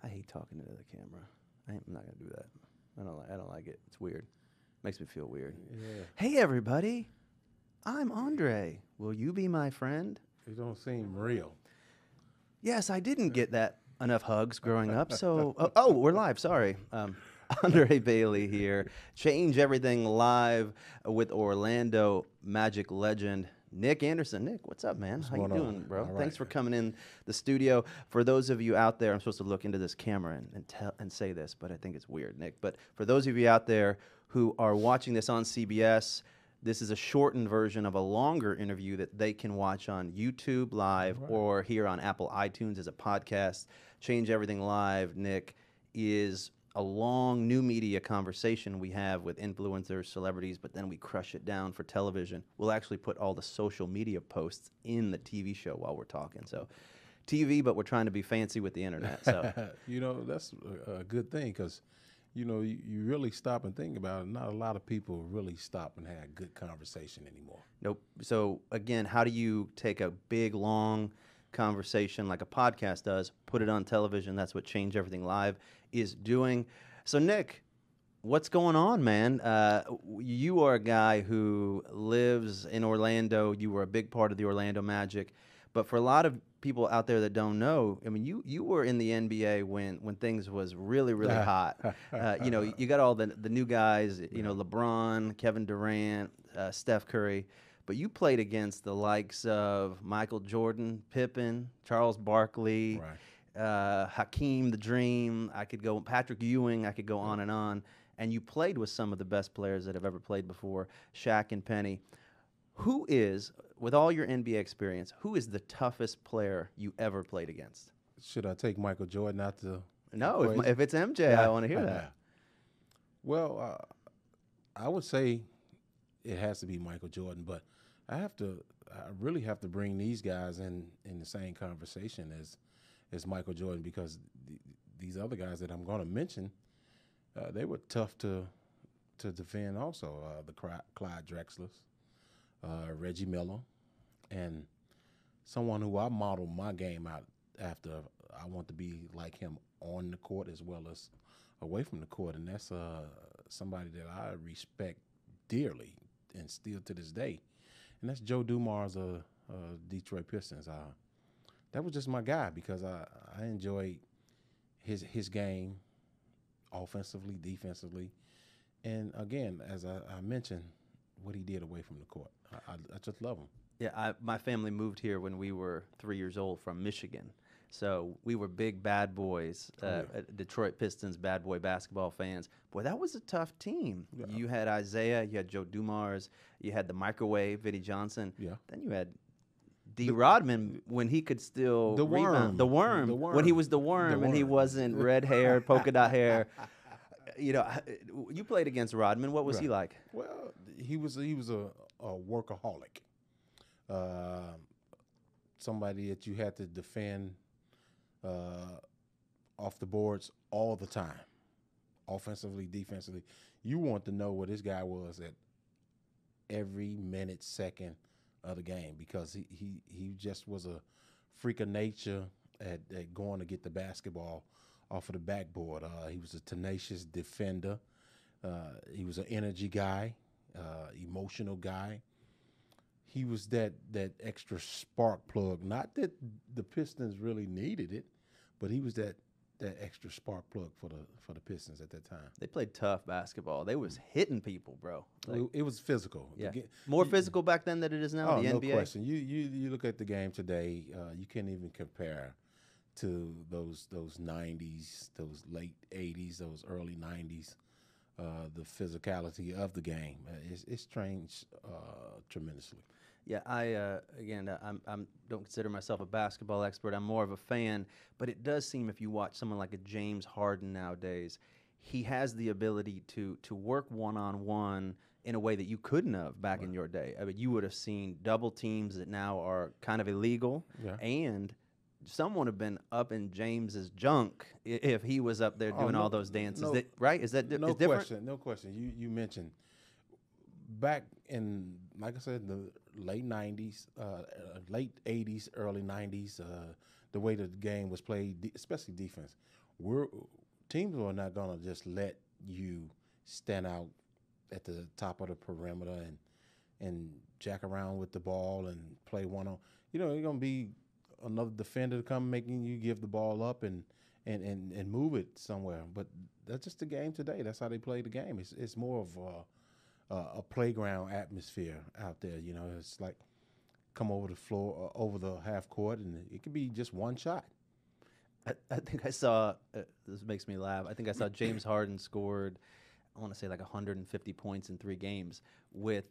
I hate talking into the camera. I'm not gonna do that. I don't like it. It's weird. Makes me feel weird. Yeah. Hey everybody, I'm Andrae. Will you be my friend? It don't seem real. Yes, I didn't get that enough hugs growing up. So oh, we're live. Sorry. Andre Bailey here. Change Everything Live with Orlando Magic legend Nick Anderson. Nick, what's up, man? How you going on? doing, bro? All right. Thanks for coming in the studio. For those of you out there, I'm supposed to look into this camera and say this, but I think it's weird, Nick. But for those of you out there who are watching this on CBS, this is a shortened version of a longer interview that they can watch on YouTube Live or here on Apple iTunes as a podcast. Change Everything Live, Nick, is a long new media conversation we have with influencers, celebrities, but then we crush it down for television. We'll actually put all the social media posts in the TV show while we're talking. So TV, but we're trying to be fancy with the internet. So That's a good thing because, you really stop and think about it. Not a lot of people really stop and have good conversation anymore. nope. So again, how do you take a big, long conversation like a podcast does, put it on television? That's what Change Everything Live is doing. So Nick, what's going on, man? You are a guy who lives in Orlando. You were a big part of the Orlando Magic, but for a lot of people out there that don't know, I mean, you were in the NBA when things was really hot. You got all the new guys, LeBron, Kevin Durant, Steph Curry. But you played against the likes of Michael Jordan, Pippen, Charles Barkley, Hakeem the Dream. I could go Patrick Ewing. I could go on and on. And you played with some of the best players that have ever played before, Shaq and Penny. Who is, with all your NBA experience, who is the toughest player you ever played against? Should I take Michael Jordan out to? No, if it's MJ, I want to hear that. Well, I would say it has to be Michael Jordan, but I really have to bring these guys in the same conversation as Michael Jordan because these other guys that I'm going to mention, they were tough to defend also. The Clyde Drexlers, Reggie Miller, and someone who I modeled my game out after. I want to be like him on the court as well as away from the court, and that's somebody that I respect dearly and still to this day, and that's Joe Dumars of Detroit Pistons. That was just my guy because I enjoyed his game offensively, defensively, and again, as I mentioned, what he did away from the court. I just love him. Yeah, my family moved here when we were 3 years old from Michigan. So we were big bad boys, Detroit Pistons bad boy basketball fans. Boy, that was a tough team. Yeah. You had Isaiah, you had Joe Dumars, you had the microwave, Vinnie Johnson. Yeah. Then you had Rodman when he could still rebound. The worm. When he was the worm and he wasn't red hair, polka dot hair. You played against Rodman. What was he like? Well, he was a workaholic. Somebody that you had to defend off the boards all the time, offensively, defensively. You want to know what this guy was at every minute, second of the game because he just was a freak of nature at going to get the basketball off of the backboard. He was a tenacious defender. He was an energy guy, emotional guy. He was that extra spark plug. Not that the Pistons really needed it, but he was that extra spark plug for the Pistons at that time. They played tough basketball. They was hitting people, bro. Like, it was physical. Yeah. More physical back then than it is now. Oh, the no NBA. Question. You look at the game today. You can't even compare to those 90s, those late 80s, those early 90s. The physicality of the game, it's changed tremendously. Yeah, I don't consider myself a basketball expert. I'm more of a fan, but it does seem if you watch someone like a James Harden nowadays, he has the ability to work one-on-one in a way that you couldn't have back in your day. I mean, you would have seen double teams that now are kind of illegal, and someone would have been up in James's junk if he was up there doing all those dances. Right? Is that no different? Question? No question. You mentioned back in, like I said, the late 90s, late 80s, early 90s, the way the game was played, especially defense, we're teams are not gonna just let you stand out at the top of the perimeter and jack around with the ball and play one on. You're gonna be another defender to come making you give the ball up and move it somewhere. But that's just the game today. That's how they play the game. It's more of a playground atmosphere out there. It's like come over the floor, over the half court, and it could be just one shot. I think I saw, this makes me laugh. I think I saw James Harden scored, I want to say like 150 points in 3 games with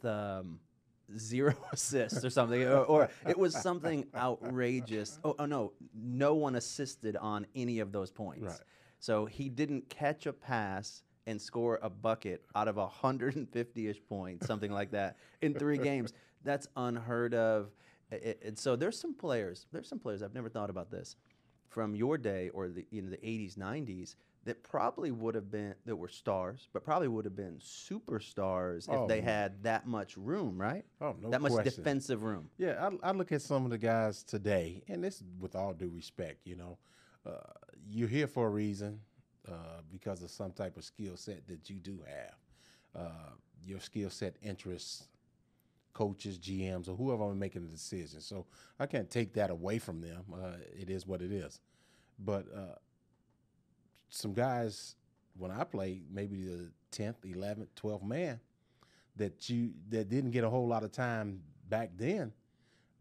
0 assists or something, or it was something outrageous. Oh no, no one assisted on any of those points. Right. So he didn't catch a pass and score a bucket out of 150-ish points, something like that, in 3 games. That's unheard of. And so there's some players I've never thought about this from your day or the 80s, 90s that probably would have been, that were stars, but probably would have been superstars if they had that much room, right? Oh, no that much question. defensive room. Yeah, I look at some of the guys today, and this with all due respect, you're here for a reason because of some type of skill set that you do have. Your skill set interests coaches, GMs, or whoever are making the decision. So I can't take that away from them. It is what it is. But some guys, when I played, maybe the 10th, 11th, 12th man, that didn't get a whole lot of time back then,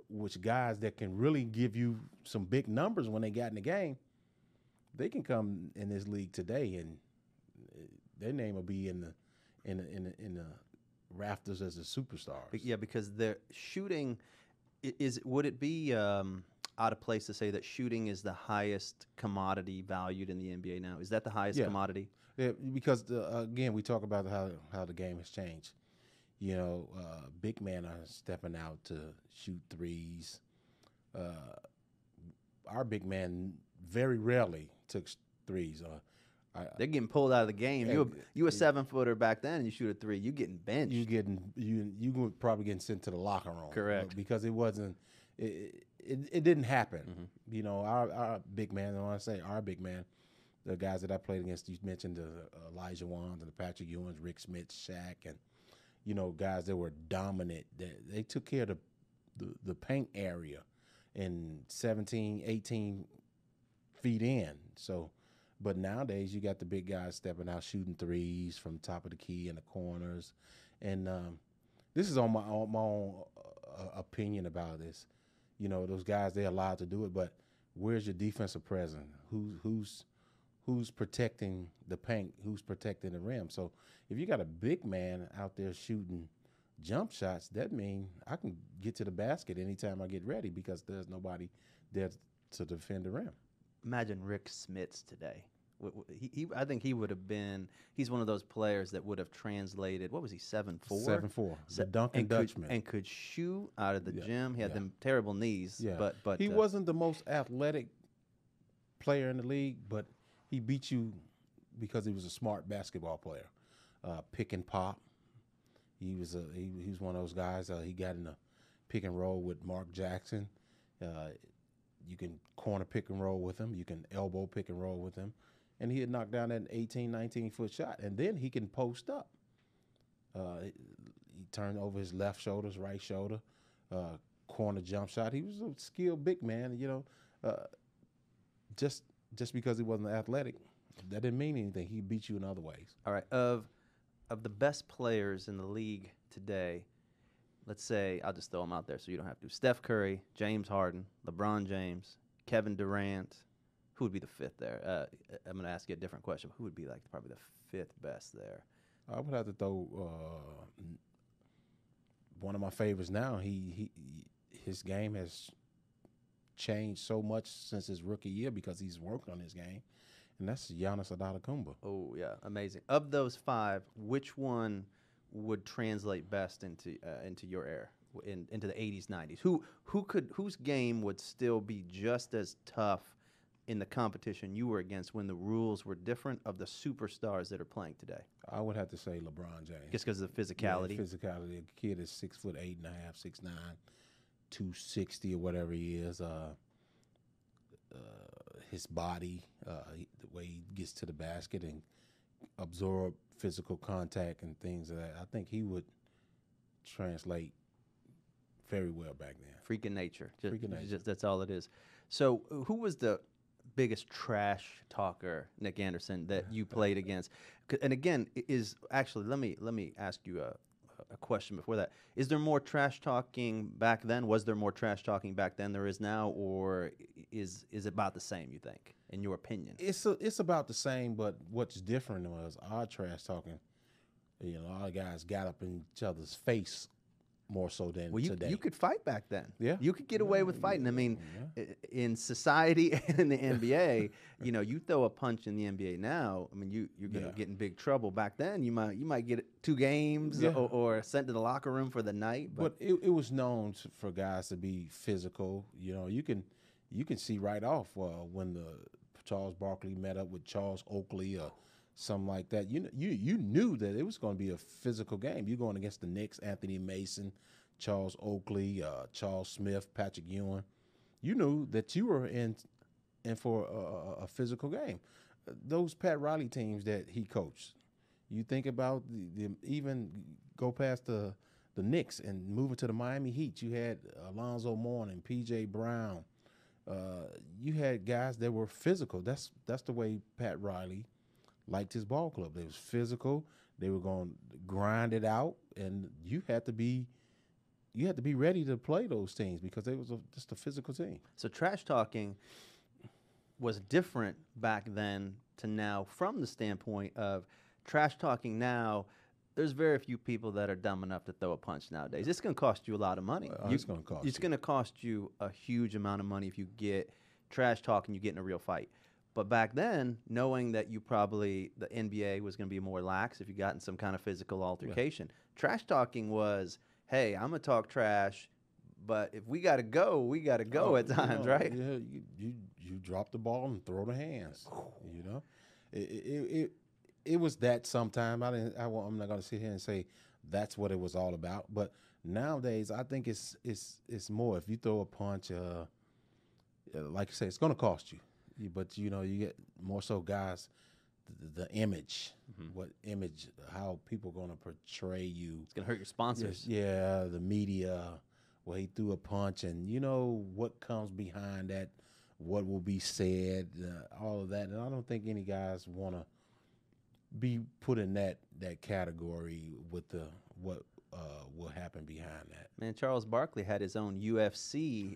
which guys that can really give you some big numbers when they got in the game, they can come in this league today and their name will be in the rafters as the superstars. Yeah, because their shooting would it be out of place to say that shooting is the highest commodity valued in the NBA now? Is that the highest commodity? Yeah, because again, we talk about how the game has changed. Big men are stepping out to shoot threes. Our big man very rarely took threes. They're getting pulled out of the game. You a 7-footer back then, and you shoot a 3. You getting benched. You probably getting sent to the locker room. Correct. Because it wasn't. It didn't happen. Mm-hmm. Our big man. When I say our big man, the guys that I played against, you mentioned the Elijah Wands and the Patrick Ewings, Rick Smith, Shaq, and guys that were dominant. They took care of the paint area in 17, 18 feet in. So. But nowadays, you got the big guys stepping out, shooting threes from the top of the key in the corners. And this is on my own opinion about this. Those guys, they're allowed to do it, but where's your defensive presence? Who's protecting the paint? Who's protecting the rim? So if you got a big man out there shooting jump shots, that means I can get to the basket anytime I get ready because there's nobody there to defend the rim. Imagine Rick Smits today. I think he would have been. He's one of those players that would have translated. What was he? 7'4". 7'4". The Duncan Dutchman. And could shoot out of the gym. He had them terrible knees. Yeah. But he wasn't the most athletic player in the league, but he beat you because he was a smart basketball player. Pick and pop. He was one of those guys. He got in a pick and roll with Mark Jackson. You can corner pick and roll with him. You can elbow pick and roll with him. And he had knocked down that 18, 19-foot shot. And then he can post up. He turned over his left shoulder, his right shoulder, corner jump shot. He was a skilled big man, just because he wasn't athletic, that didn't mean anything. He beat you in other ways. All right. Of the best players in the league today, let's say, I'll just throw them out there so you don't have to. Steph Curry, James Harden, LeBron James, Kevin Durant. Who would be the 5th there? I'm going to ask you a different question. Who would be probably the 5th best there? I would have to throw one of my favorites now. His game has changed so much since his rookie year because he's worked on his game, and that's Giannis Antetokounmpo. Oh, yeah, amazing. Of those 5, which one would translate best into your era, into the 80s, 90s? Whose game would still be just as tough in the competition you were against when the rules were different of the superstars that are playing today? I would have to say LeBron James. Just because of the physicality? Yeah, physicality. A kid is 6'8.5", 6'9", 260 or whatever he is. his body, the way he gets to the basket and absorb physical contact and things of that. I think he would translate very well back then. Freaking nature. Freaking nature. Just, that's all it is. So, who was the biggest trash talker, Nick Anderson, that you played against? And again, is actually let me ask you a question before that. Is there more trash talking back then? Was there more trash talking back then there is now, or is it about the same? You think, in your opinion? It's about the same, but what's different was our trash talking. You know, our guys got up in each other's face more so than today. You could fight back then. Yeah. You could get away with fighting. I mean, in society and in the NBA, you know, you throw a punch in the NBA now, I mean, you're going to get in big trouble. Back then, you might get 2 games or sent to the locker room for the night. But it was known for guys to be physical. You know, you can see right off when the Charles Barkley met up with Charles Oakley or something like that. You knew that it was going to be a physical game. You're going against the Knicks, Anthony Mason, Charles Oakley, Charles Smith, Patrick Ewing. You knew that you were in for a physical game. Those Pat Riley teams that he coached. You think about even go past the Knicks and moving to the Miami Heat. You had Alonzo Mourning, P.J. Brown. You had guys that were physical. That's the way Pat Riley liked his ball club. They was physical. They were going to grind it out, and you had to be ready to play those teams because they was just a physical team. So trash talking was different back then to now from the standpoint of trash talking now. There's very few people that are dumb enough to throw a punch nowadays. It's going to cost you a lot of money. It's going to cost. It's going to cost you a huge amount of money if you get trash talking. You get in a real fight. But back then, knowing that the NBA was going to be more lax if you got in some kind of physical altercation, trash talking was, hey, I'm going to talk trash, but if we got to go, we got to go at times, right? Yeah, you drop the ball and throw the hands. You know, it was that sometime. I'm not going to sit here and say that's what it was all about. But nowadays, I think it's more. If you throw a punch, like you say, it's going to cost you. But, you know, you get more so guys, the image, what image, how people are going to portray you. It's going to hurt your sponsors. Yeah, the media, well, he threw a punch, and you know what comes behind that, what will be said, all of that. And I don't think any guys want to be put in that category with what will happen behind that. Man, Charles Barkley had his own UFC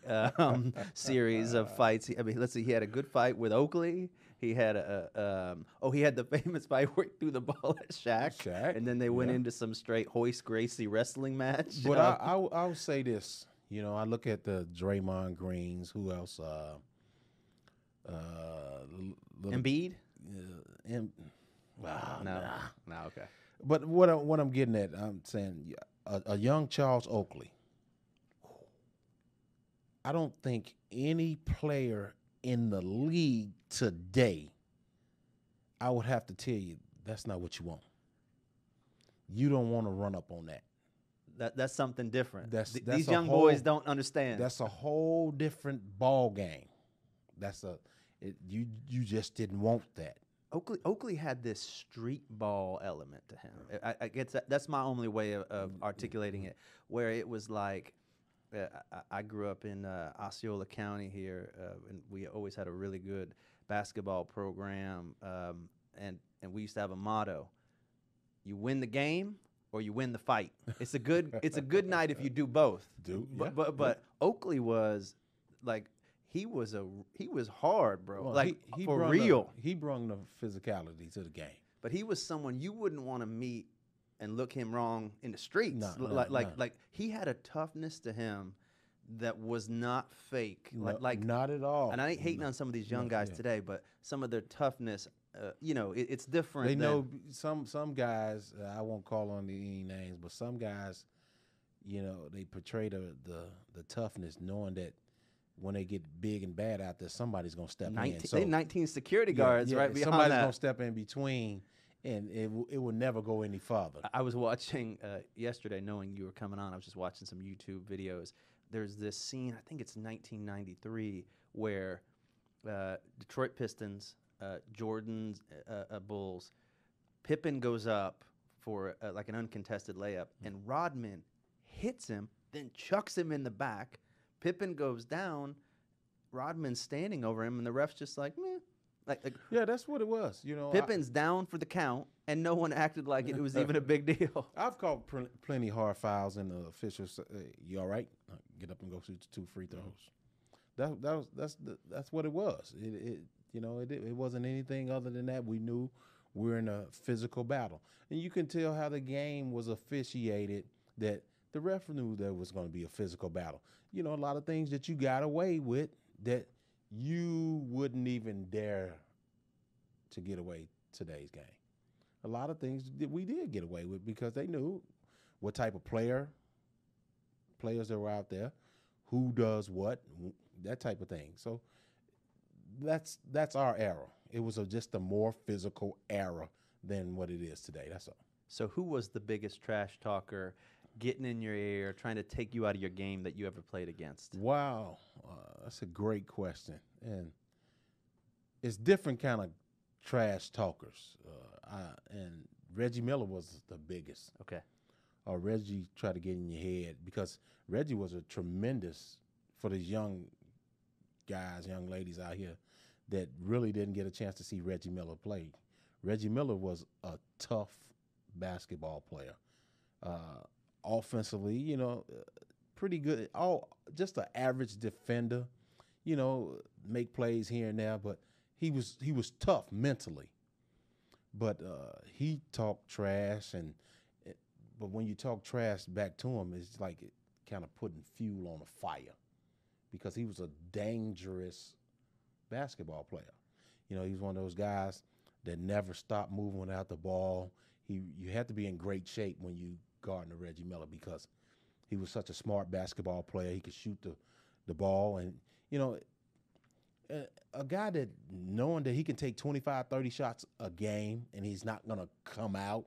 series of fights. I mean, let's see, he had a good fight with Oakley. He had he had the famous fight where he threw the ball at Shaq. And then they went into some straight Hoist Gracie wrestling match. But I'll say this, you know, I look at the Draymond Greens. Who else? Embiid? No, okay. But what I'm getting at, I'm saying a young Charles Oakley. I don't think any player in the league today, I would have to tell you, that's not what you want. You don't want to run up on that. That's something different. These young boys don't understand. That's a whole different ball game. You just didn't want that. Oakley had this street ball element to him. I guess that's my only way of articulating it, where it was like, I grew up in Osceola County here, and we always had a really good basketball program, and we used to have a motto: you win the game or you win the fight. It's a good night if you do both. But Oakley was like, he was hard, bro. Well, like he for real. He brought the physicality to the game. But he was someone you wouldn't want to meet and look him wrong in the streets. Like he had a toughness to him that was not fake. Not at all. And I ain't hating on some of these young guys today, but some of their toughness, it's different. They know some guys. I won't call on any names, but some guys, you know, they portray the toughness, knowing that when they get big and bad out there, somebody's gonna step in. So they 19 security guards right behind somebody's that. Gonna step in between, and it will never go any farther. I was watching yesterday, knowing you were coming on. I was just watching some YouTube videos. There's this scene, I think it's 1993, where Detroit Pistons, Jordan's Bulls. Pippen goes up for like an uncontested layup, and Rodman hits him, then chucks him in the back. Pippen goes down. Rodman's standing over him, and the ref's just like, meh. Yeah, that's what it was. You know, Pippen's down for the count, and no one acted like it was even a big deal. I've called plenty hard fouls, and the officials say, hey, "You all right? Get up and go shoot 2 free throws." That's what it was. It wasn't anything other than that. We knew we're in a physical battle, and you can tell how the game was officiated that the ref knew there was going to be a physical battle. You know, a lot of things that you got away with that you wouldn't even dare to get away today's game. A lot of things that we did get away with because they knew what type of players that were out there, who does what, that type of thing. So that's our era. It was just a more physical era than what it is today. That's all. So who was the biggest trash talker getting in your ear, trying to take you out of your game that you ever played against? Wow. That's a great question. And it's different kind of trash talkers. And Reggie Miller was the biggest. Okay. Reggie tried to get in your head because Reggie was a tremendous for these young guys, young ladies out here that really didn't get a chance to see Reggie Miller play. Reggie Miller was a tough basketball player. Offensively, pretty good. Just an average defender, make plays here and there, but he was tough mentally. But he talked trash, but when you talk trash back to him, it's like it kind of putting fuel on a fire because he was a dangerous basketball player. He's one of those guys that never stopped moving without the ball. You had to be in great shape when you guarding Reggie Miller because he was such a smart basketball player. He could shoot the ball, and a guy that knowing that he can take 25, 30 shots a game and he's not going to come out,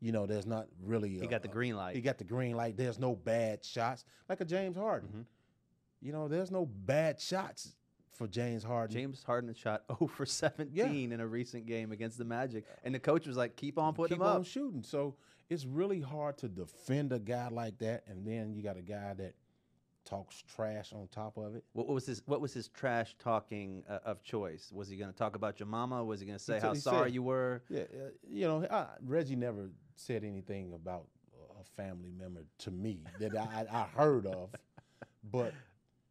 there's not really He got the green light. He got the green light. There's no bad shots like a James Harden. Mm-hmm. There's no bad shots for James Harden. James Harden shot 0 for 17 in a recent game against the Magic, and the coach was like, keep on putting him up. Keep on shooting. So it's really hard to defend a guy like that, and then you got a guy that talks trash on top of it. What was his trash talking of choice? Was he going to talk about your mama? Was he going to say how sorry you were? Yeah, Reggie never said anything about a family member to me that I heard of, but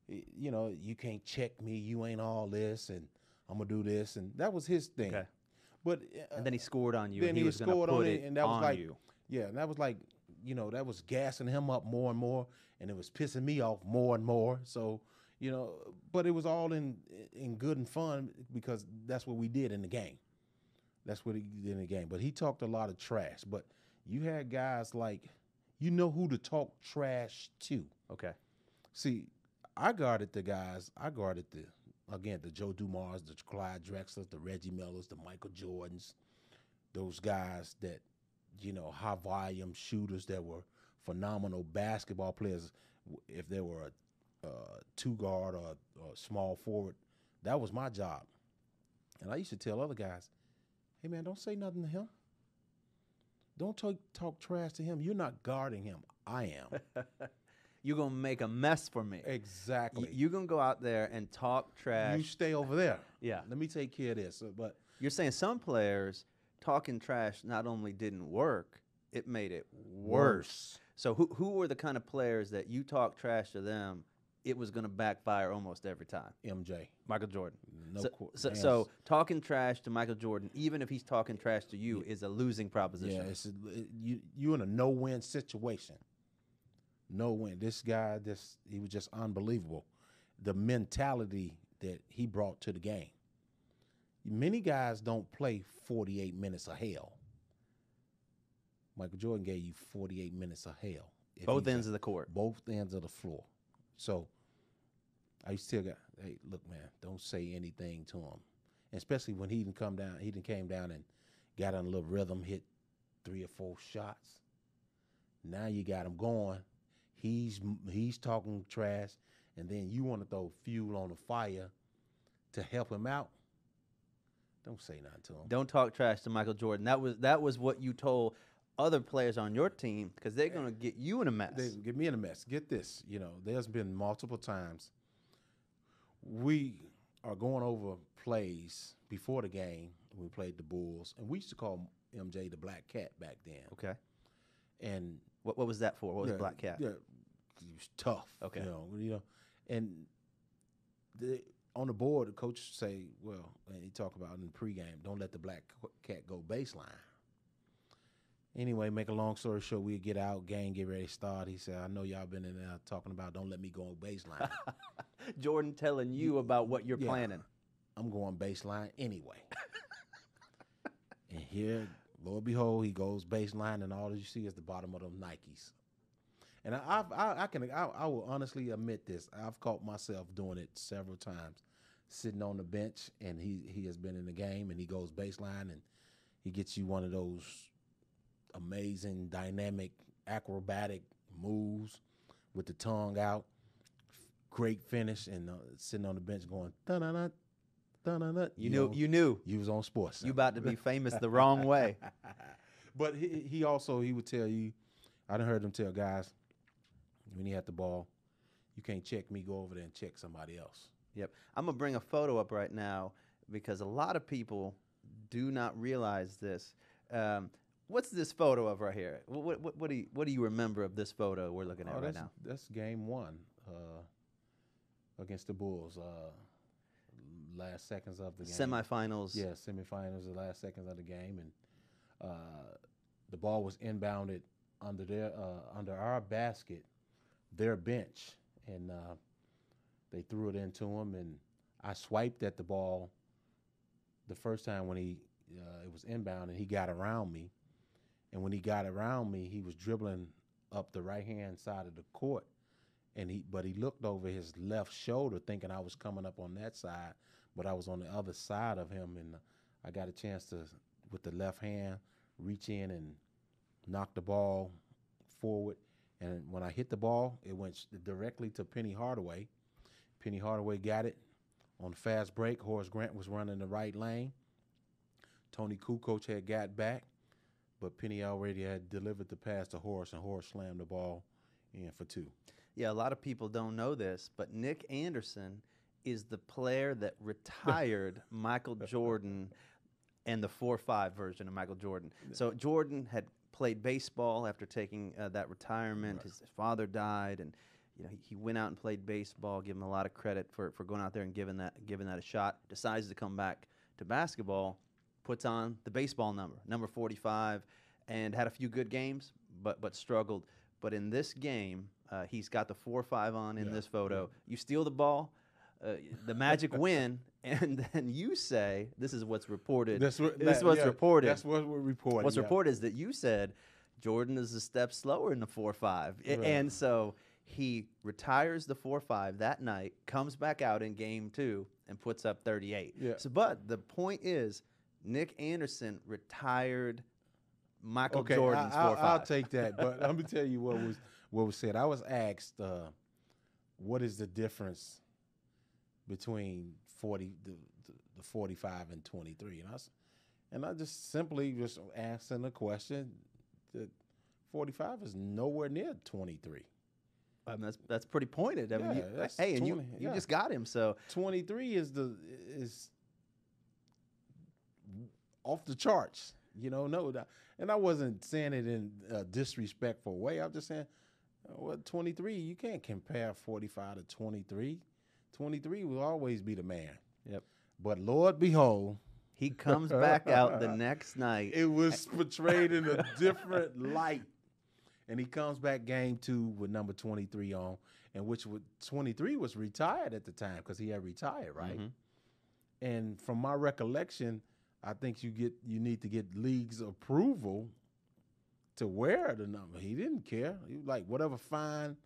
you can't check me. You ain't all this, and I'm gonna do this, and that was his thing. Okay. But and then he scored on you, then and he was going to put it and that was on like, you. Yeah, and that was like, that was gassing him up more and more, and it was pissing me off more and more. So, but it was all in good and fun because that's what we did in the game. That's what he did in the game. But he talked a lot of trash. But you had guys like, who to talk trash to. Okay. See, I guarded the guys. I guarded the Joe Dumars, the Clyde Drexlers, the Reggie Millers, the Michael Jordans, those guys that, high volume shooters that were phenomenal basketball players. If they were a two guard or a small forward, that was my job. And I used to tell other guys, hey man, don't say nothing to him. Don't talk trash to him. You're not guarding him. I am. You're going to make a mess for me. Exactly. You're going to go out there and talk trash. You stay over there. Yeah. Let me take care of this. But you're saying some players talking trash not only didn't work, it made it worse. So who were the kind of players that you talk trash to them, it was going to backfire almost every time? MJ. Michael Jordan. No. So talking trash to Michael Jordan, even if he's talking trash to you, is a losing proposition. Yeah, you're in a no-win situation. No win. This guy, he was just unbelievable. The mentality that he brought to the game. Many guys don't play 48 minutes of hell. Michael Jordan gave you 48 minutes of hell. Both ends of the court. Both ends of the floor. So I still got, hey, look, man, don't say anything to him. And especially when he came down and got on a little rhythm, hit 3 or 4 shots. Now you got him going. He's talking trash, and then you want to throw fuel on the fire to help him out, don't say nothing to him. Don't talk trash to Michael Jordan. That was what you told other players on your team because they're going to get you in a mess. They get me in a mess. Get this, there's been multiple times we are going over plays before the game when we played the Bulls, and we used to call MJ the Black Cat back then. Okay. And what was that for? What was Black Cat? Yeah, he was tough. Okay. And on the board, the coach say, and he talk about in the pregame, don't let the Black Cat go baseline. Anyway, make a long story short, we get out, game get ready to start. He said, I know y'all been in there talking about don't let me go baseline. Jordan telling you about what you're planning. I'm going baseline anyway. And here, lo and behold, he goes baseline, and all you see is the bottom of them Nikes. And I will honestly admit this. I've caught myself doing it several times, sitting on the bench, and he has been in the game, and he goes baseline, and he gets you one of those amazing, dynamic, acrobatic moves with the tongue out. Great finish, and sitting on the bench going, da-da-da, da-da-da. You knew. You was on sports. You about to be famous the wrong way. But he would tell you, I done heard him tell guys, when he had the ball, you can't check me, go over there and check somebody else. Yep. I'm going to bring a photo up right now because a lot of people do not realize this. What's this photo of right here? What do you remember of this photo we're looking at right now? That's game one against the Bulls. Last seconds of the game. Semifinals. Yeah, semifinals, the last seconds of the game. And the ball was inbounded under our basket, their bench. And they threw it into him. And I swiped at the ball the first time when it was inbound, and he got around me. And when he got around me, he was dribbling up the right-hand side of the court. But he looked over his left shoulder thinking I was coming up on that side, but I was on the other side of him, and I got a chance to, with the left hand, reach in and knock the ball forward. And when I hit the ball, it went directly to Penny Hardaway. Penny Hardaway got it on the fast break. Horace Grant was running the right lane. Tony Kukoc had got back, but Penny already had delivered the pass to Horace, and Horace slammed the ball in for two. Yeah, a lot of people don't know this, but Nick Anderson is the player that retired Michael Jordan and the 4-5 version of Michael Jordan. So Jordan had played baseball after taking that retirement. Right. His father died, and he went out and played baseball. Give him a lot of credit for going out there and giving that a shot. Decides to come back to basketball, puts on the baseball number 45, and had a few good games, but struggled. But in this game, he's got the 4-5 on in this photo. You steal the ball, the Magic win, and then you say, this is what's reported. This is what's reported. That's what we're reporting. What's reported is that you said Jordan is a step slower in the 4-5. Right. And so he retires the 4-5 that night, comes back out in game 2, and puts up 38. Yeah. So, but the point is, Nick Anderson retired Michael Jordan's 4-5. I'll take that, but let me tell you what was said. I was asked, what is the difference between the 45 and 23, and I just simply just asking the question that 45 is nowhere near 23. That's pretty pointed. I mean, hey, 20, and you just got him. So 23 is off the charts. And I wasn't saying it in a disrespectful way. I'm just saying, 23, you can't compare 45 to 23. 23 will always be the man. Yep. But Lord behold, he comes back out the next night. It was portrayed in a different light. And he comes back game 2 with number 23 on, and 23 was retired at the time because he had retired, right? Mm-hmm. And from my recollection, I think you need to get league's approval to wear the number. He didn't care. He was like, whatever fine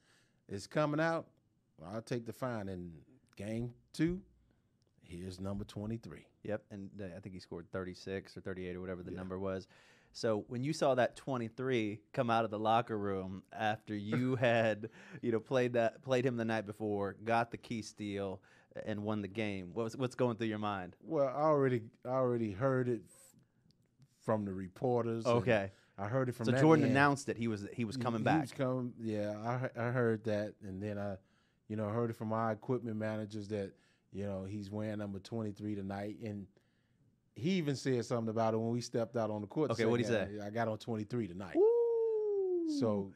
is coming out, I'll take the fine. In game 2, here's number 23. Yep, and I think he scored 36 or 38 or whatever the number was. So when you saw that 23 come out of the locker room after you had, played him the night before, got the key steal, and won the game? What's going through your mind? Well, I already heard it from the reporters. And Okay. I heard it from So that Jordan end. announced it. He was coming He back. was coming. Yeah, I heard that, and then I heard it from our equipment managers that he's wearing number 23 tonight, and he even said something about it when we stepped out on the court. Okay, what'd he say? I got on 23 tonight. Ooh. So,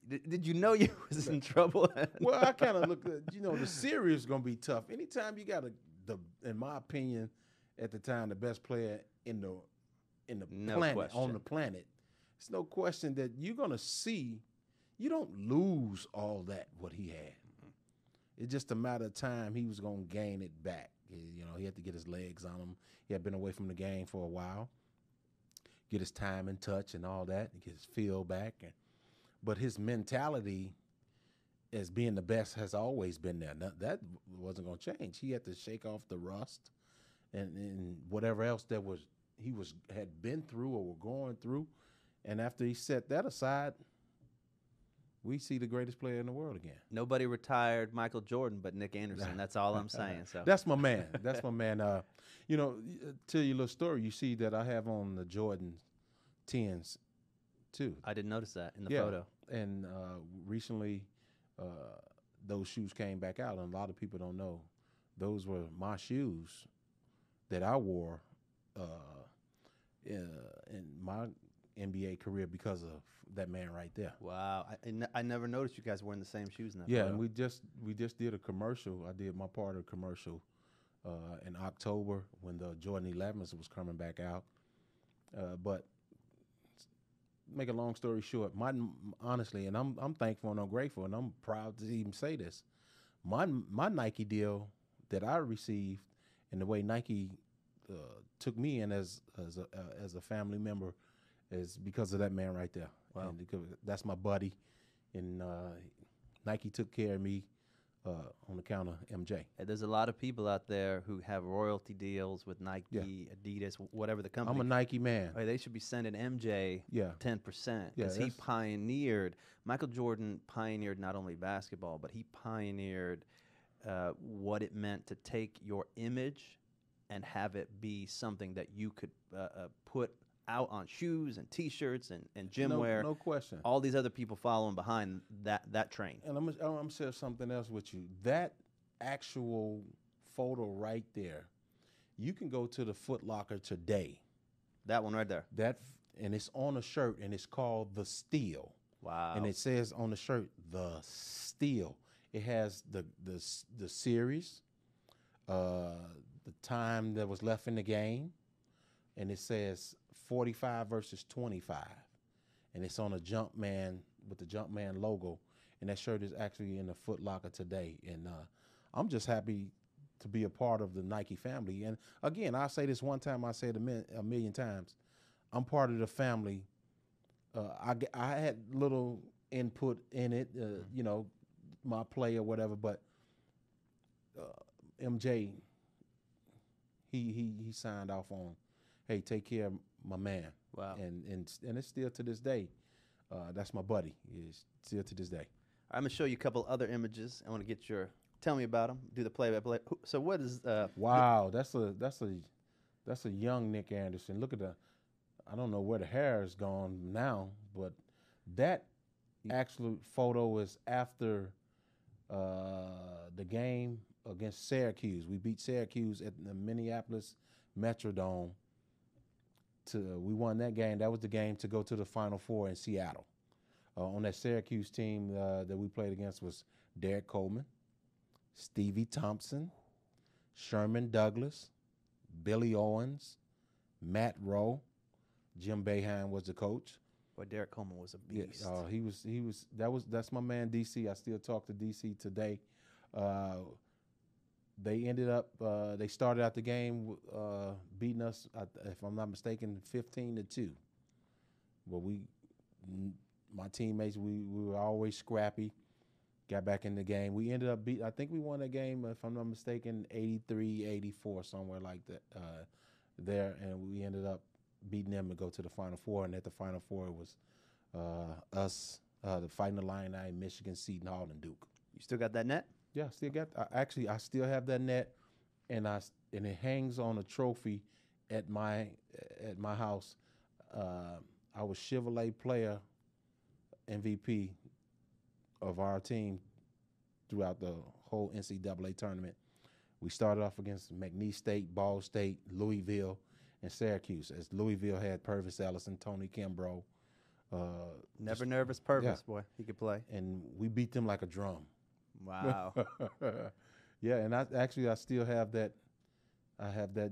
did you know you was in trouble? well, I kind of looked at the series is gonna be tough. Anytime you got in my opinion, at the time, the best player in the No planet question. on the planet. It's no question that you're gonna see. You don't lose all that what he had. It's just a matter of time he was gonna gain it back. He had to get his legs on him. He had been away from the game for a while. Get his time and touch and all that, and get his feel back. But his mentality as being the best has always been there. That wasn't going to change. He had to shake off the rust and whatever else that had been through or were going through. And after he set that aside, we see the greatest player in the world again. Nobody retired Michael Jordan but Nick Anderson. That's all I'm saying. So That's my man. That's my man. Tell you a little story. You see that I have on the Jordan 10s too. I didn't notice that in the photo. And recently, those shoes came back out, and a lot of people don't know those were my shoes that I wore in my NBA career because of that man right there. Wow, I never noticed you guys wearing the same shoes in that Yeah, photo. and we just did a commercial. I did my part of the commercial in October when the Jordan 11s was coming back out. But make a long story short, honestly, and I'm thankful and I'm grateful and I'm proud to even say this. My Nike deal that I received and the way Nike took me in as a family member is because of that man right there. Wow. And because that's my buddy, and Nike took care of me on account of MJ. There's a lot of people out there who have royalty deals with Nike, Adidas, whatever the company. I'm a Nike man. Hey, they should be sending MJ 10% because he pioneered. Michael Jordan pioneered not only basketball, but he pioneered what it meant to take your image and have it be something that you could put out on shoes and T-shirts and gym wear. No question. All these other people following behind that train. And I'm gonna share something else with you. That actual photo right there, you can go to the Foot Locker today. That one right there. And it's on a shirt, and it's called the Steel. Wow. And it says on the shirt, the Steel. It has the series, the time that was left in the game, and it says 45 versus 25, and it's on a Jumpman with the Jumpman logo, and that shirt is actually in the Foot Locker today. And I'm just happy to be a part of the Nike family. And again, I say this one time, I say it a million times. I'm part of the family. I had little input in it, my play or whatever, but MJ, he signed off on, hey, take care of my man. Wow. And it's still to this day. That's my buddy. It's still to this day. I'm gonna show you a couple other images. I want to get tell me about them. Do the play-by-play. So what is? Wow, that's a young Nick Anderson. Look at I don't know where the hair is gone now, but that actual photo is after the game against Syracuse. We beat Syracuse at the Minneapolis Metrodome. We won that game. That was the game to go to the Final Four in Seattle. On that Syracuse team that we played against was Derek Coleman, Stevie Thompson, Sherman Douglas, Billy Owens, Matt Rowe, Jim Boeheim was the coach. Boy, Derek Coleman was a beast. Yeah, that's my man DC. I still talk to DC today. They ended up they started out the game beating us, if I'm not mistaken, 15-2. But my teammates, we were always scrappy. Got back in the game. We ended up I think we won that game, if I'm not mistaken, 83-84, somewhere like that there. And we ended up beating them to go to the Final Four. And at the Final Four, it was us, the Fighting Illini, Michigan, Seton Hall, and Duke. You still got that net? Yeah, I still got. Actually, I still have that net, and and it hangs on a trophy at my house. I was Chevrolet Player MVP of our team throughout the whole NCAA tournament. We started off against McNeese State, Ball State, Louisville, and Syracuse. As Louisville had Purvis Ellison, Tony Kimbrough. Never nervous Purvis, boy. He could play. And we beat them like a drum. Wow. Yeah, and I still have that. I have that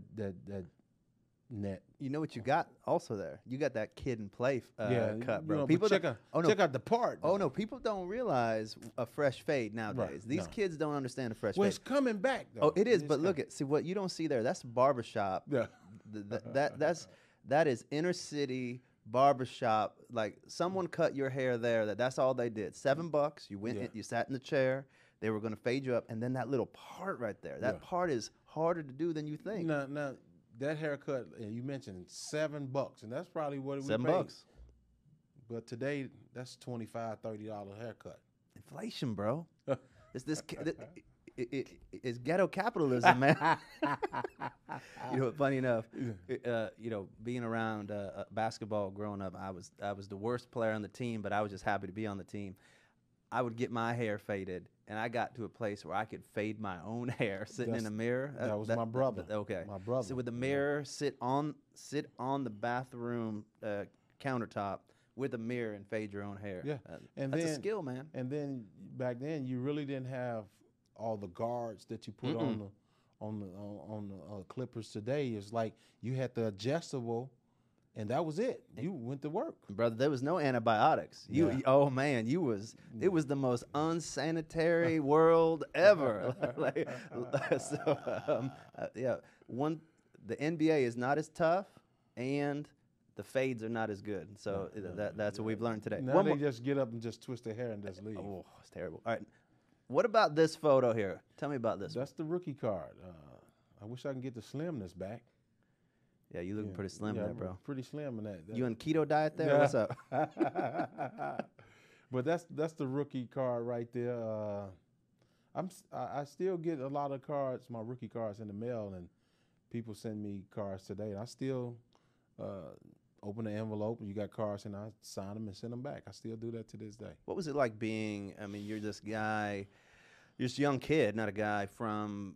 net. You know what you got also there? You got that kid and play cut, bro. People check out the part. Oh no, people don't realize a fresh fade nowadays. Right, These kids don't understand a fresh Well, fade. it's coming back though. Oh, it is, but look see what you don't see there. That's barbershop. Yeah. That is inner city barbershop. Like someone cut your hair there. That's all they did. $7. You went. You sat in the chair. They were going to fade you up, and then that little part right there. That part is harder to do than you think. Now that haircut, and you mentioned $7, and that's probably what we paid. $7. But today, that's $25-$30 haircut. Inflation, bro. It's ghetto capitalism, man. You know, funny enough, being around basketball growing up, I was the worst player on the team, but I was just happy to be on the team. I would get my hair faded, and I got to a place where I could fade my own hair sitting in a mirror. That was my brother. Okay, my brother. So with the mirror, sit on the bathroom countertop with a mirror and fade your own hair. Yeah, and that's a skill, man. And then back then, you really didn't have all the guards that you put on the clippers today. It's like you had the adjustable. And that was it. You went to work, brother. There was no antibiotics. Oh man, it was the most unsanitary world ever. The NBA is not as tough, and the fades are not as good. So that's what we've learned today. Now they just get up and just twist their hair and just leave. Oh, it's terrible. All right, what about this photo here? Tell me about this. That's the rookie card. I wish I can get the slimness back. Yeah, you looking pretty slim there, bro. Pretty slim in that. You on keto diet there? What's up? But that's the rookie card right there. I still get a lot of cards, my rookie cards in the mail, and people send me cards today. And I still open the envelope and you got cards, and I sign them and send them back. I still do that to this day. What was it like being? I mean, you're this guy. You're just a young kid, not a guy from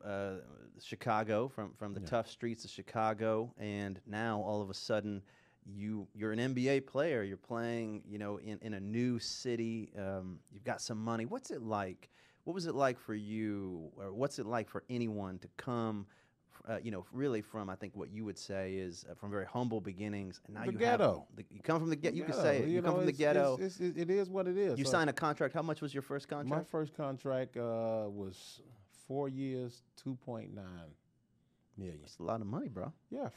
Chicago, from the tough streets of Chicago, and now all of a sudden you're an NBA player. You're playing, in a new city. You've got some money. What's it like? What was it like for you, or what's it like for anyone to come? Really from, I think what you would say is from very humble beginnings, and now the you ghetto. You come from the ghetto. You could say it. You come from the ghetto. It is what it is. You signed a contract. How much was your first contract? My first contract was 4 years, $2.9 million. That's a lot of money, bro. Yeah,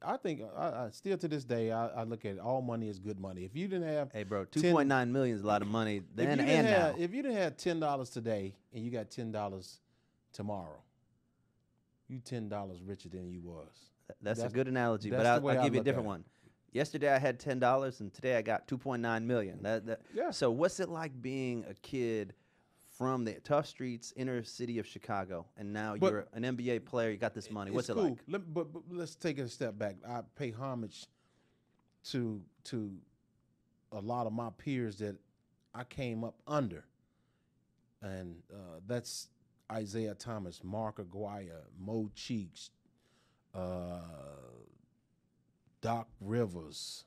I think I still to this day I look at all money as good money. If you didn't have $2.9 million is a lot of money then and now. If you didn't have $10 today and you got $10 tomorrow, you $10 richer than you was. That's a good analogy, but I'll give you a different one. Yesterday I had $10, and today I got $2.9 million. So what's it like being a kid from the tough streets, inner city of Chicago, and now you're an NBA player? You got this money. What's it like? But let's take it a step back. I pay homage to a lot of my peers that I came up under, and that's Isaiah Thomas, Mark Aguirre, Mo Cheeks, Doc Rivers,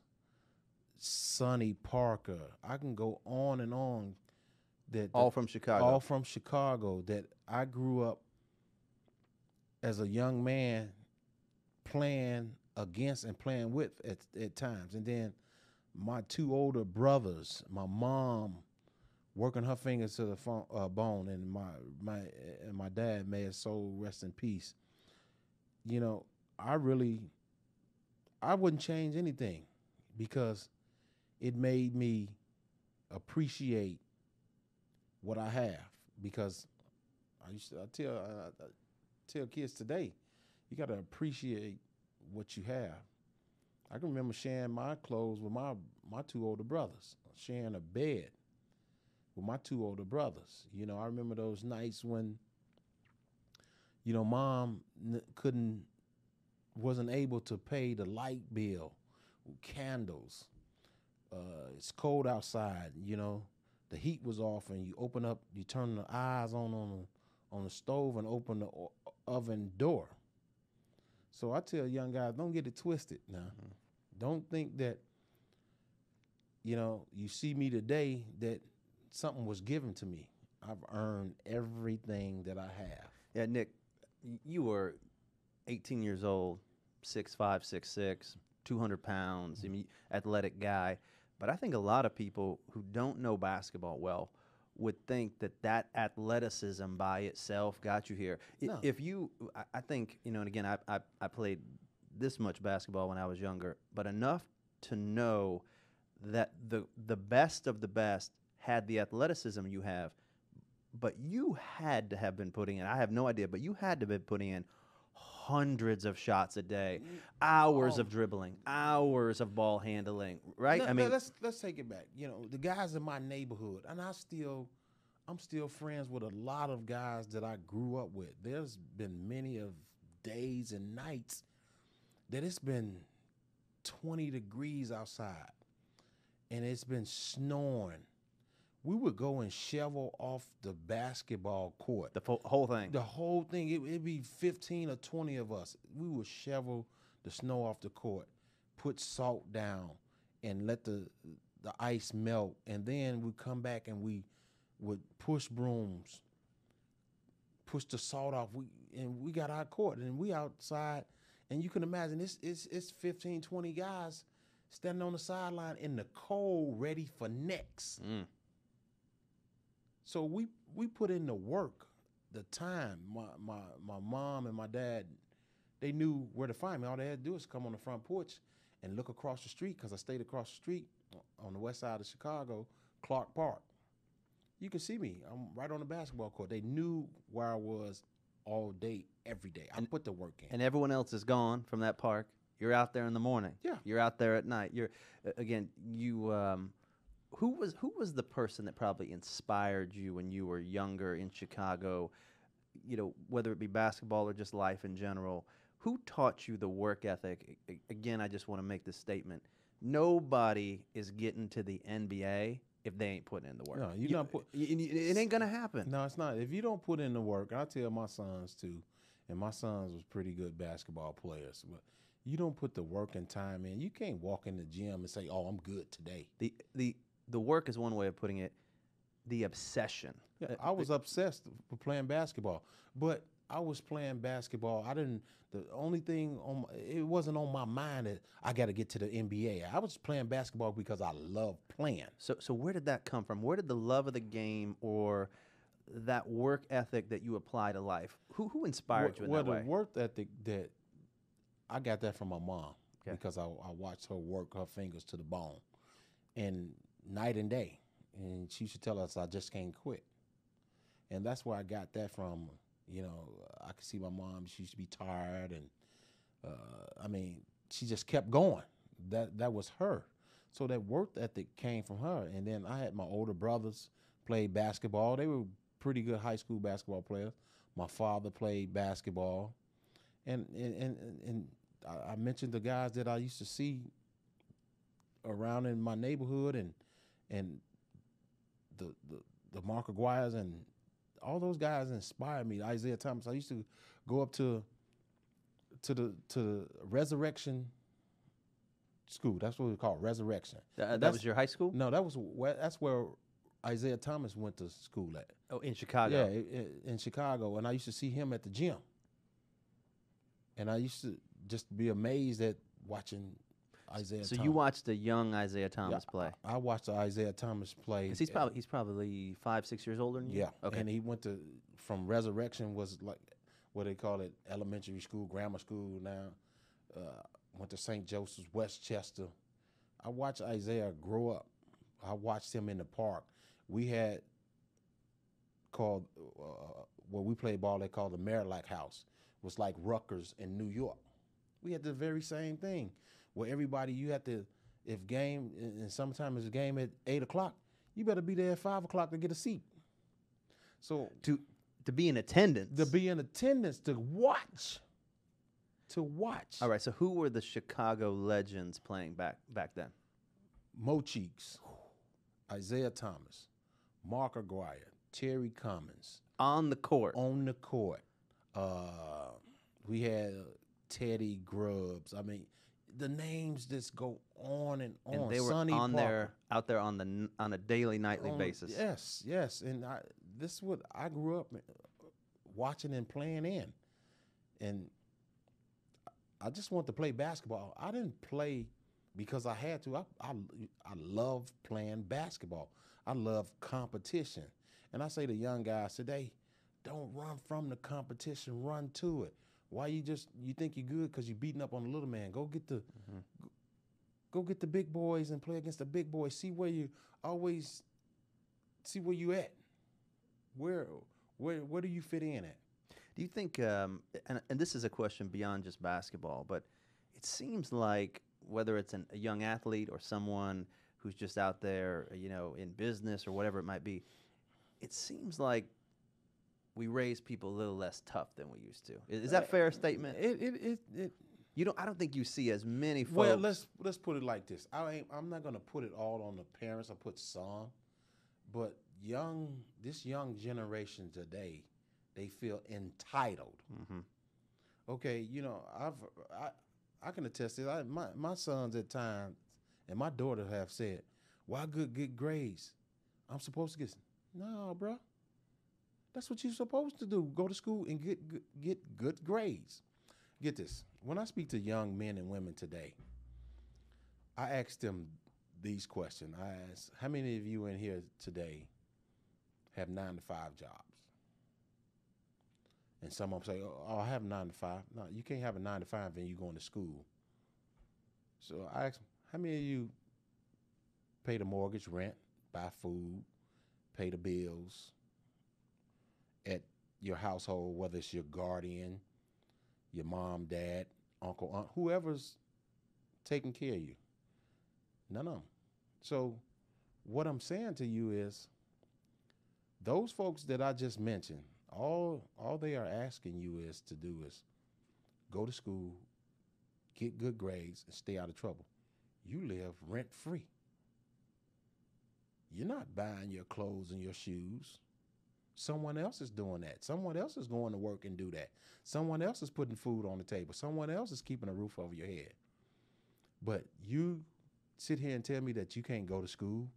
Sonny Parker. I can go on and on. All from Chicago. All from Chicago. That I grew up as a young man playing against and playing with at times. And then my two older brothers, my mom working her fingers to the bone, and my dad, may his soul rest in peace. I wouldn't change anything, because it made me appreciate what I have. Because I tell kids today, you got to appreciate what you have. I can remember sharing my clothes with my two older brothers, sharing a bed, with my two older brothers. You know, I remember those nights when, you know, mom wasn't able to pay the light bill, candles. It's cold outside. You know, the heat was off, and you turn the eyes on the stove and open the oven door. So I tell young guys, don't get it twisted now. Mm-hmm. Don't think that, you know, you see me today that something was given to me. I've earned everything that I have. Yeah, Nick, you were 18 years old, 6'5", 6'6", 200 pounds, I mean, athletic guy. But I think a lot of people who don't know basketball well would think that athleticism by itself got you here. No. If you, I think, you know, and again, I played this much basketball when I was younger, but enough to know that the best of the best had the athleticism you have, but you had to have been putting in, I have no idea, but you had to have been putting in hundreds of shots a day, hours of dribbling, hours of ball handling, right? I mean, let's take it back. You know, the guys in my neighborhood, and I'm still friends with a lot of guys that I grew up with. There's been many of days and nights that it's been 20 degrees outside and it's been snowing. We would go and shovel off the basketball court. The whole thing? The whole thing. It'd be 15 or 20 of us. We would shovel the snow off the court, put salt down, and let the ice melt. And then we'd come back and we would push brooms, push the salt off. We got our court, and we outside. And you can imagine it's 15, 20 guys standing on the sideline in the cold, ready for necks. Mm. So we put in the work, the time. My mom and my dad, they knew where to find me. All they had to do is come on the front porch and look across the street, because I stayed across the street on the west side of Chicago, Clark Park. You can see me. I'm right on the basketball court. They knew where I was all day, every day. I put the work in. And everyone else is gone from that park. You're out there in the morning. Yeah. You're out there at night. You're again, you who was the person that probably inspired you when you were younger in Chicago, you know, whether it be basketball or just life in general? Who taught you the work ethic? Again, I just want to make this statement. Nobody is getting to the NBA if they ain't putting in the work. No, it ain't going to happen. No, it's not. If you don't put in the work, I tell my sons too, and my sons was pretty good basketball players, but you don't put the work and time in, you can't walk in the gym and say, "Oh, I'm good today." The work is one way of putting it. The obsession. Yeah, I was obsessed with playing basketball, but I was playing basketball. The only thing it wasn't on my mind that I got to get to the NBA. I was playing basketball because I love playing. So where did that come from? Where did the love of the game or that work ethic that you apply to life? Who inspired you in that way? Well, the work ethic that I got that from my mom, because I watched her work her fingers to the bone, and night and day. And she used to tell us, "I just can't quit." And that's where I got that from. You know, I could see my mom, she used to be tired, and I mean, she just kept going. That was her. So that work ethic came from her. And then I had my older brothers play basketball. They were pretty good high school basketball players. My father played basketball. And I mentioned the guys that I used to see around in my neighborhood, and the Mark Aguirres, and all those guys inspired me. Isaiah Thomas. I used to go up to the Resurrection School. That's what we call it, Resurrection. That was your high school? No, that's where Isaiah Thomas went to school at. Oh, in Chicago. Yeah, in Chicago. And I used to see him at the gym. And I used to just be amazed at watching Isaiah Thomas. So you watched the young Isaiah Thomas play? I watched the Isaiah Thomas play. 'Cause he's probably 5-6 years older than you? Yeah. Okay. And he went from Resurrection, was like what they call it, elementary school, grammar school now. Went to St. Joseph's, Westchester. I watched Isaiah grow up. I watched him in the park. We had called, where we played ball, they called the Marillac House. It was like Rutgers in New York. We had the very same thing, where everybody, you had to, if game, and sometimes it's a game at 8 o'clock, you better be there at 5 o'clock to get a seat. So To be in attendance. to be in attendance, to watch. All right. So who were the Chicago Legends playing back then? Mo Cheeks, Isaiah Thomas, Mark Aguirre, Terry Cummins. On the court. On the court. We had Teddy Grubbs. I mean, the names just go on and on. And they were Sonny on Parker. there, out there on a daily, nightly basis. Yes. And this is what I grew up watching and playing in. And I just want to play basketball. I didn't play because I had to. I love playing basketball. I love competition. And I say to young guys today, don't run from the competition, run to it. Why you think you're good because you're beating up on the little man? Go get the big boys and play against the big boys. See where you at. Where do you fit in at? Do you think, and this is a question beyond just basketball, but it seems like whether it's a young athlete or someone who's just out there, in business or whatever it might be, it seems like we raise people a little less tough than we used to. Is that a fair statement? I don't think you see as many folks. Well, let's put it like this. I'm not gonna put it all on the parents. I put some, but this young generation today, they feel entitled. Mm-hmm. Okay, I can attest to it. My sons at times and my daughter have said, "Why good grades? I'm supposed to get." No, bro. That's what you're supposed to do. Go to school and get good grades. Get this. When I speak to young men and women today, I ask them these questions. I ask, how many of you in here today have 9-to-5 jobs? And some of them say, oh, I have 9-to-5. No, you can't have a 9-to-5 and you're going to school. So I ask them, how many of you pay the mortgage, rent, buy food, pay the bills at your household, whether it's your guardian, your mom, dad, uncle, aunt, whoever's taking care of you? None of them. So what I'm saying to you is those folks that I just mentioned, all they are asking you is to do is go to school, get good grades, and stay out of trouble. You live rent-free. You're not buying your clothes and your shoes. Someone else is doing that. Someone else is going to work and do that. Someone else is putting food on the table. Someone else is keeping a roof over your head. But you sit here and tell me that you can't go to school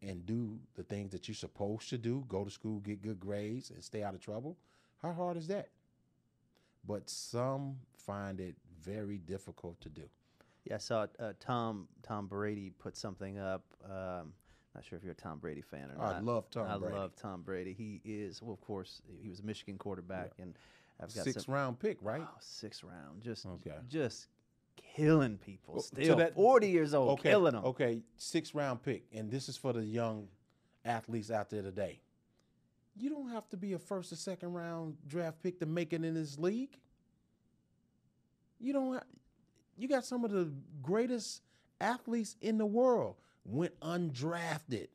and do the things that you're supposed to do, go to school, get good grades, and stay out of trouble. How hard is that? But some find it very difficult to do. Yeah, I saw Tom Brady put something up. Not sure if you're a Tom Brady fan or not. I love Tom Brady. I love Tom Brady. He is, well, of course, he was a Michigan quarterback, and I've got sixth-round pick, right? Oh, 6th round, just killing people. Well, Still, 40 years old, killing them. Okay, 6th-round pick, and this is for the young athletes out there today. You don't have to be a 1st or 2nd round draft pick to make it in this league. You got some of the greatest athletes in the world went undrafted,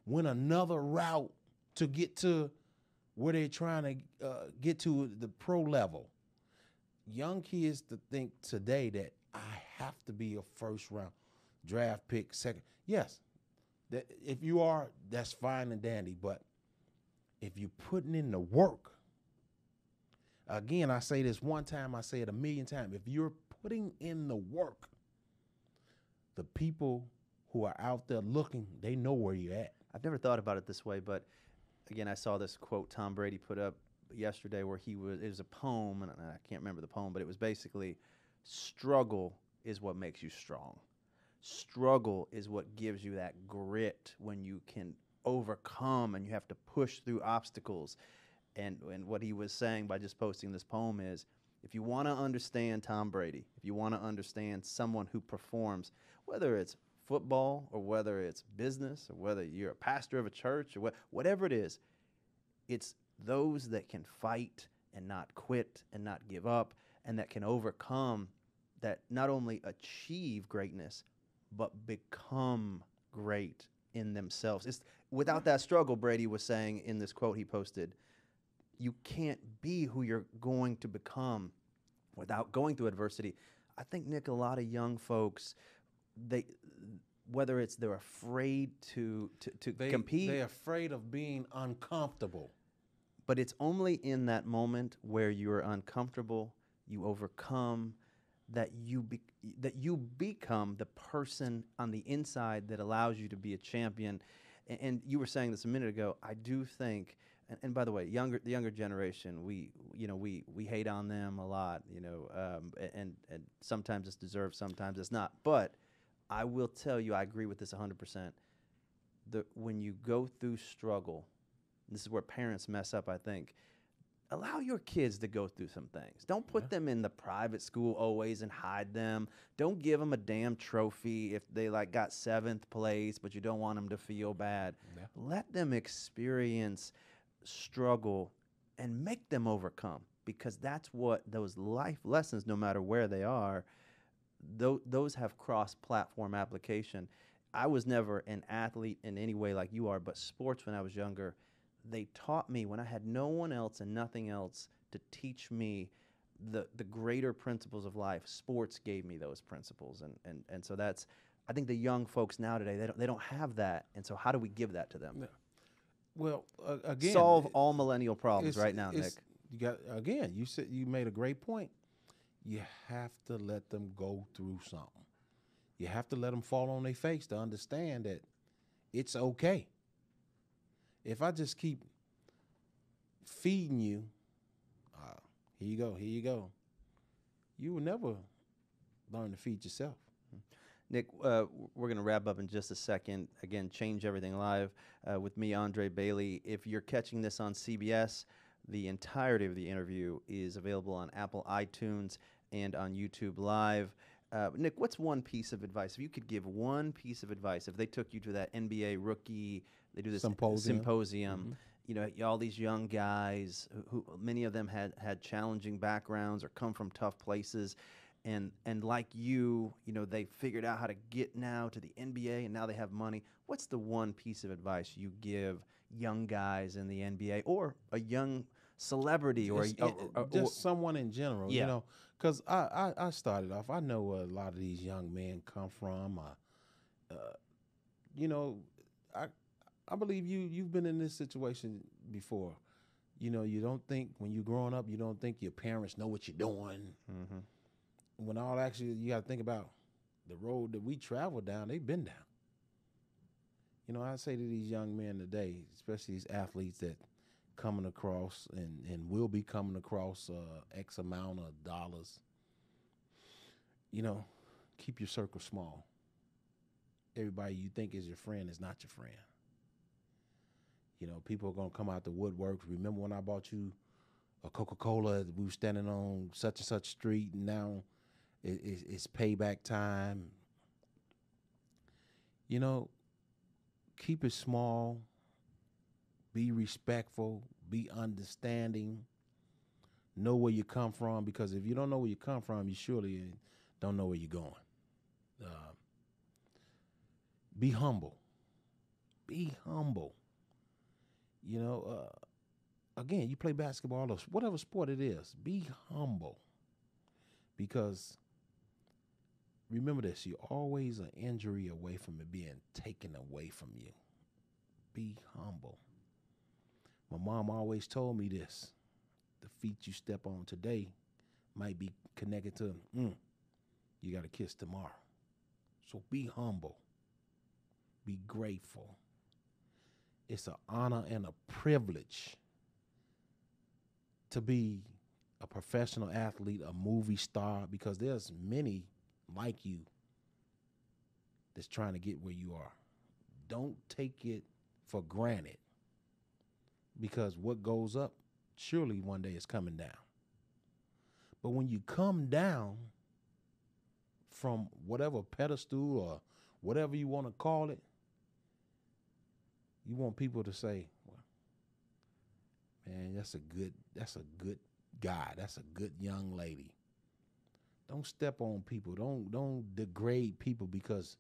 went another route to get to where they're trying to get to the pro level. Young kids to think today that I have to be a 1st round draft pick, 2nd. Yes, that if you are, that's fine and dandy. But if you're putting in the work, again, I say this one time, I say it a million times. If you're putting in the work, the people who are out there looking, they know where you're at. I've never thought about it this way, but again, I saw this quote Tom Brady put up yesterday where it was a poem, and I can't remember the poem, but it was basically, struggle is what makes you strong. Struggle is what gives you that grit when you can overcome and you have to push through obstacles. And what he was saying by just posting this poem is, if you want to understand Tom Brady, if you want to understand someone who performs, whether it's football or whether it's business or whether you're a pastor of a church or whatever it is, it's those that can fight and not quit and not give up and that can overcome, that not only achieve greatness but become great in themselves. It's without that struggle, Brady was saying in this quote he posted, you can't be who you're going to become without going through adversity. I think, Nick, a lot of young folks, they whether it's they're afraid to compete, they're afraid of being uncomfortable. but it's only in that moment where you're uncomfortable, you overcome, that that you become the person on the inside that allows you to be a champion. And you were saying this a minute ago. I do think, and by the way, the younger generation, we hate on them a lot, and sometimes it's deserved, sometimes it's not. But I will tell you, I agree with this 100%. When you go through struggle, this is where parents mess up, I think. Allow your kids to go through some things. Don't put them in the private school always and hide them. Don't give them a damn trophy if they got 7th place, but you don't want them to feel bad. Yeah. Let them experience struggle and make them overcome, because that's what those life lessons, no matter where they are, those have cross-platform application. I was never an athlete in any way like you are, but sports when I was younger, they taught me when I had no one else and nothing else to teach me the greater principles of life. Sports gave me those principles, and so that's, I think the young folks now today, they don't have that, and so how do we give that to them? Yeah. Well, again, solve all millennial problems right now, Nick. You made a great point. You have to let them go through something. You have to let them fall on their face to understand that it's okay. If I just keep feeding you, here you go, you will never learn to feed yourself. Nick, we're going to wrap up in just a second. Again, Change Everything Live with me, Andrae Bailey. If you're catching this on CBS, the entirety of the interview is available on Apple iTunes and on YouTube Live. Nick, what's one piece of advice? If you could give one piece of advice, if they took you to that NBA rookie, they do this symposium, all these young guys who many of them had challenging backgrounds or come from tough places, and like they figured out how to get now to the NBA, and now they have money. What's the one piece of advice you give young guys in the NBA, or a young celebrity, or just someone in general? Yeah. Because I started off, I know where a lot of these young men come from. I believe you've been in this situation before. You don't think, when you're growing up, you don't think your parents know what you're doing. Mm-hmm. When all actually, you got to think about the road that we traveled down, they've been down. I say to these young men today, especially these athletes that coming across and will be coming across X amount of dollars, keep your circle small. Everybody you think is your friend is not your friend. People are going to come out the woodwork. Remember when I bought you a Coca-Cola, we were standing on such and such street, and now it's payback time. Keep it small. Be respectful. Be understanding. Know where you come from, because if you don't know where you come from, you surely don't know where you're going. Be humble. Be humble. Again, you play basketball or whatever sport it is, be humble. Because remember this, you're always an injury away from it being taken away from you. Be humble. My mom always told me this: the feet you step on today might be connected to, you got a kiss tomorrow. So be humble. Be grateful. It's an honor and a privilege to be a professional athlete, a movie star, because there's many like you that's trying to get where you are. Don't take it for granted, because what goes up surely one day is coming down. But when you come down from whatever pedestal or whatever you want to call it, you want people to say, well, man, that's a good guy. That's a good young lady. Don't step on people. Don't degrade people because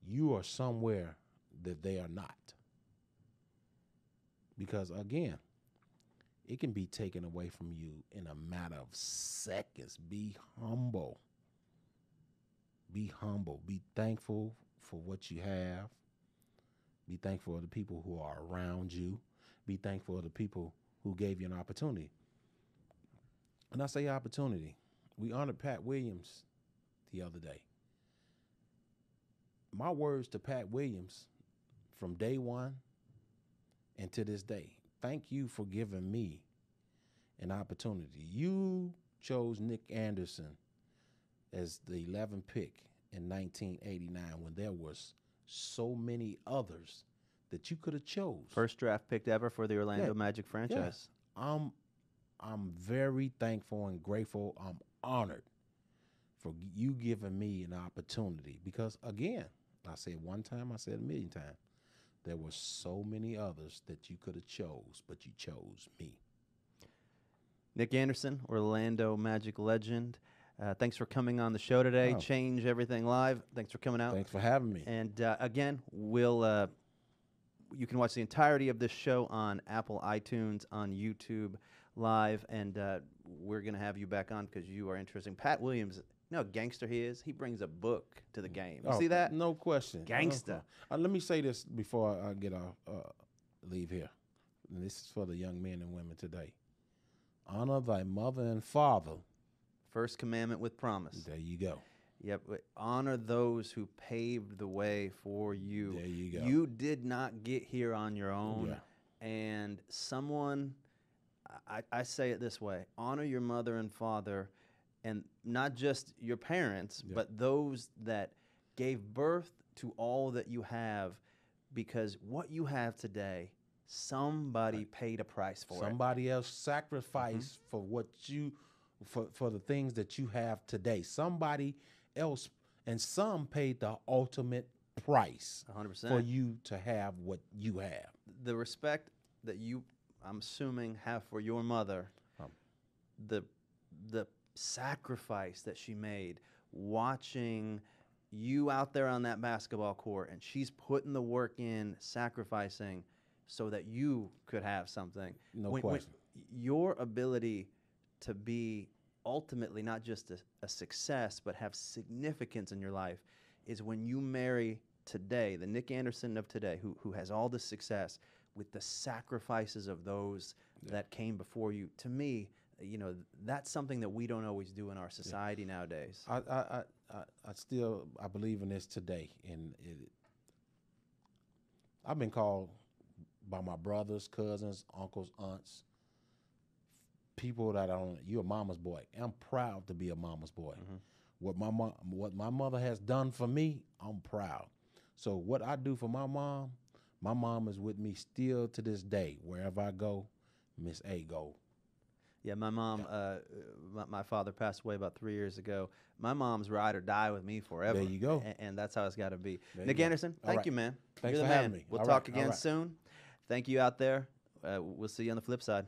you are somewhere that they are not. Because again, it can be taken away from you in a matter of seconds. Be humble. Be humble. Be thankful for what you have. Be thankful for the people who are around you. Be thankful for the people who gave you an opportunity. And I say opportunity. We honored Pat Williams the other day. My words to Pat Williams from day one and to this day, thank you for giving me an opportunity. You chose Nick Anderson as the 11th pick in 1989 when there was so many others that you could have chose. First draft pick ever for the Orlando Magic franchise. Yeah. I'm very thankful and grateful. I'm honored for you giving me an opportunity because, again, I said one time, I said a million times, there were so many others that you could have chose, but you chose me. Nick Anderson, Orlando Magic legend. Thanks for coming on the show today. Oh. Change Everything Live. Thanks for coming out. Thanks for having me. And again, you can watch the entirety of this show on Apple iTunes, on YouTube Live, and we're going to have you back on because you are interesting. Pat Williams, you know how gangster he is? He brings a book to the game. You see that? No question. Gangster. Let me say this before I get off, leave here. And this is for the young men and women today. Honor thy mother and father. First commandment with promise. There you go. Yep. Honor those who paved the way for you. There you go. You did not get here on your own. Yeah. And someone, I say it this way, honor your mother and father, and not just your parents, Yeah. but those that gave birth to all that you have, because what you have today, somebody paid a price for it. Somebody else sacrificed for what you, for the things that you have today. Somebody else, and some paid the ultimate price 100%. for you to have what you have. The respect that you, I'm assuming, have for your mother, the sacrifice that she made, watching you out there on that basketball court, and she's putting the work in, sacrificing so that you could have something. No question. Your ability to be ultimately not just a success, but have significance in your life is when you marry today, the Nick Anderson of today, who has all this success with the sacrifices of those that came before you. To me, you know, that's something that we don't always do in our society nowadays. I still believe in this today, and I've been called by my brothers, cousins, uncles, aunts, people that you're a mama's boy. I'm proud to be a mama's boy. Mm-hmm. What my mother has done for me, I'm proud. So what I do for my mom is with me still to this day. Wherever I go, Miss A go. Yeah, my mom, my father passed away about 3 years ago. My mom's ride or die with me forever. There you go. And that's how it's got to be. There Nick Anderson, thank you, man. Thanks You're the for having me. We'll All talk right, again all right. soon. Thank you out there. We'll see you on the flip side.